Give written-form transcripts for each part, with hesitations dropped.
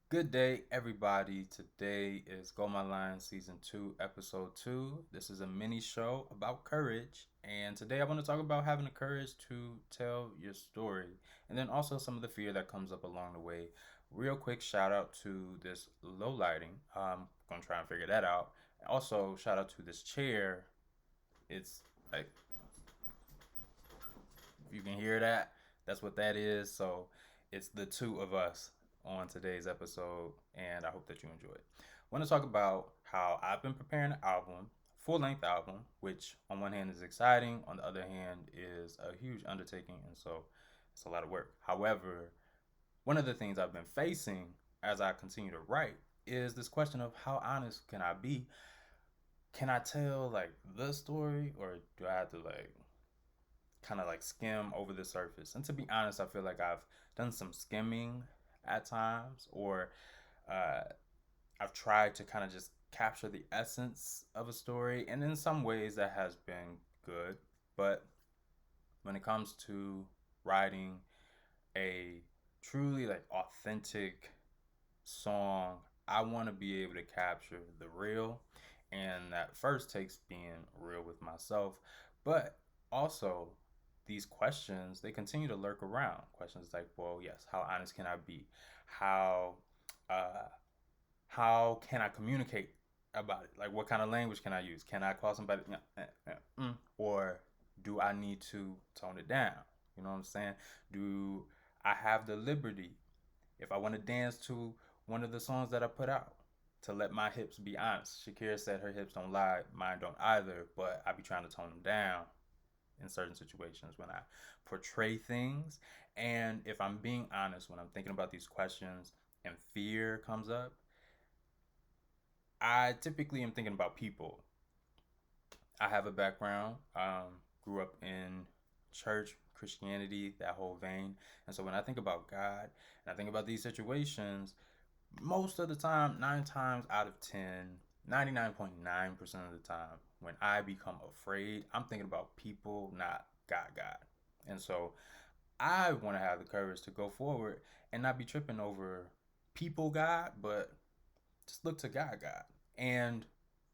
Good day, everybody. Today is Go My Line Season 2, Episode 2. This is a mini show about courage. And today I want to talk about having the courage to tell your story and then also some of the fear that comes up along the way. Real quick shout out to this low lighting. I'm going to try and figure that out. Also, shout out to this chair. It's like, if you can hear that, that's what that is. So it's the two of us on today's episode, and I hope that you enjoy it. I want to talk about how I've been preparing an album, full length album, which on one hand is exciting, on the other hand is a huge undertaking, and so it's a lot of work. However, one of the things I've been facing as I continue to write is this question of how honest can I be? Can I tell like the story, or do I have to like kind of like skim over the surface? And to be honest, I feel like I've done some skimming at times, or uh, I've tried to kind of just capture the essence of a story. And in some ways, that has been good. But when it comes to writing a truly like authentic song, I want to be able to capture the real. And that first takes being real with myself. But also, these questions, they continue to lurk around. Questions like, well, yes, how honest can I be? How, uh, how can I communicate about it? Like, what kind of language can I use? Can I call somebody, or do I need to tone it down? You know what I'm saying? Do I have the liberty if I want to dance to one of the songs that I put out to let my hips be honest? Shakira said her hips don't lie, mine don't either, but I be trying to tone them down in certain situations when I portray things. And if I'm being honest, when I'm thinking about these questions and fear comes up, I typically am thinking about people. I have a background, grew up in church, Christianity, that whole vein. And so when I think about God and I think about these situations, most of the time, 9 times out of 10, 99.9% of the time, when I become afraid, I'm thinking about people, not God. And so I want to have the courage to go forward and not be tripping over people, God, but just look to God. And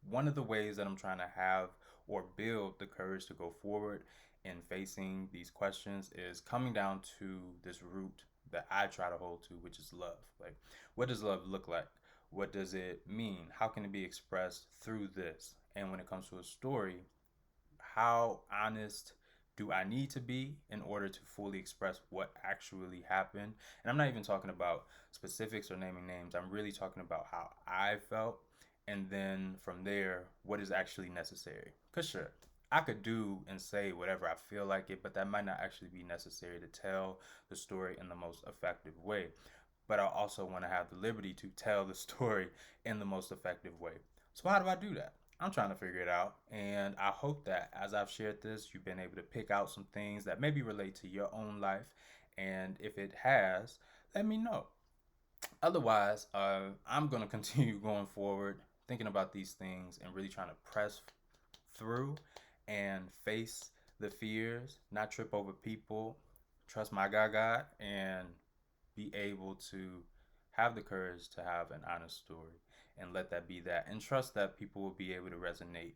one of the ways that I'm trying to have or build the courage to go forward in facing these questions is coming down to this root that I try to hold to, which is love. Like, what does love look like? What does it mean? How can it be expressed through this? And when it comes to a story, how honest do I need to be in order to fully express what actually happened? And I'm not even talking about specifics or naming names. I'm really talking about how I felt. And then from there, what is actually necessary. Because sure, I could do and say whatever I feel like it, but that might not actually be necessary to tell the story in the most effective way. But I also want to have the liberty to tell the story in the most effective way. So, how do I do that? I'm trying to figure it out. And I hope that as I've shared this, you've been able to pick out some things that maybe relate to your own life. And if it has, let me know. Otherwise, I'm going to continue going forward, thinking about these things and really trying to press through and face the fears, not trip over people, trust my God, and be able to have the courage to have an honest story and let that be that, and trust that people will be able to resonate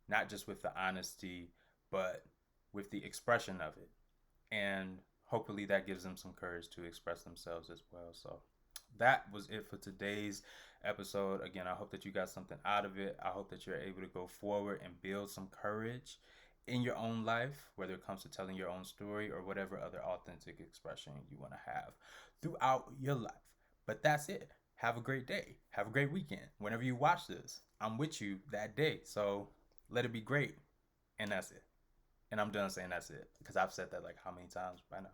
not just with the honesty but with the expression of it, and hopefully that gives them some courage to express themselves as well. So that was it for today's episode. Again, I hope that you got something out of it. I hope that you're able to go forward and build some courage in your own life, whether it comes to telling your own story or whatever other authentic expression you want to have throughout your life. But that's it. Have a great day. Have a great weekend. Whenever you watch this, I'm with you that day. So let it be great. And that's it. And I'm done saying that's it because I've said that like how many times by now?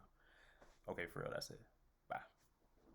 Okay, for real, that's it.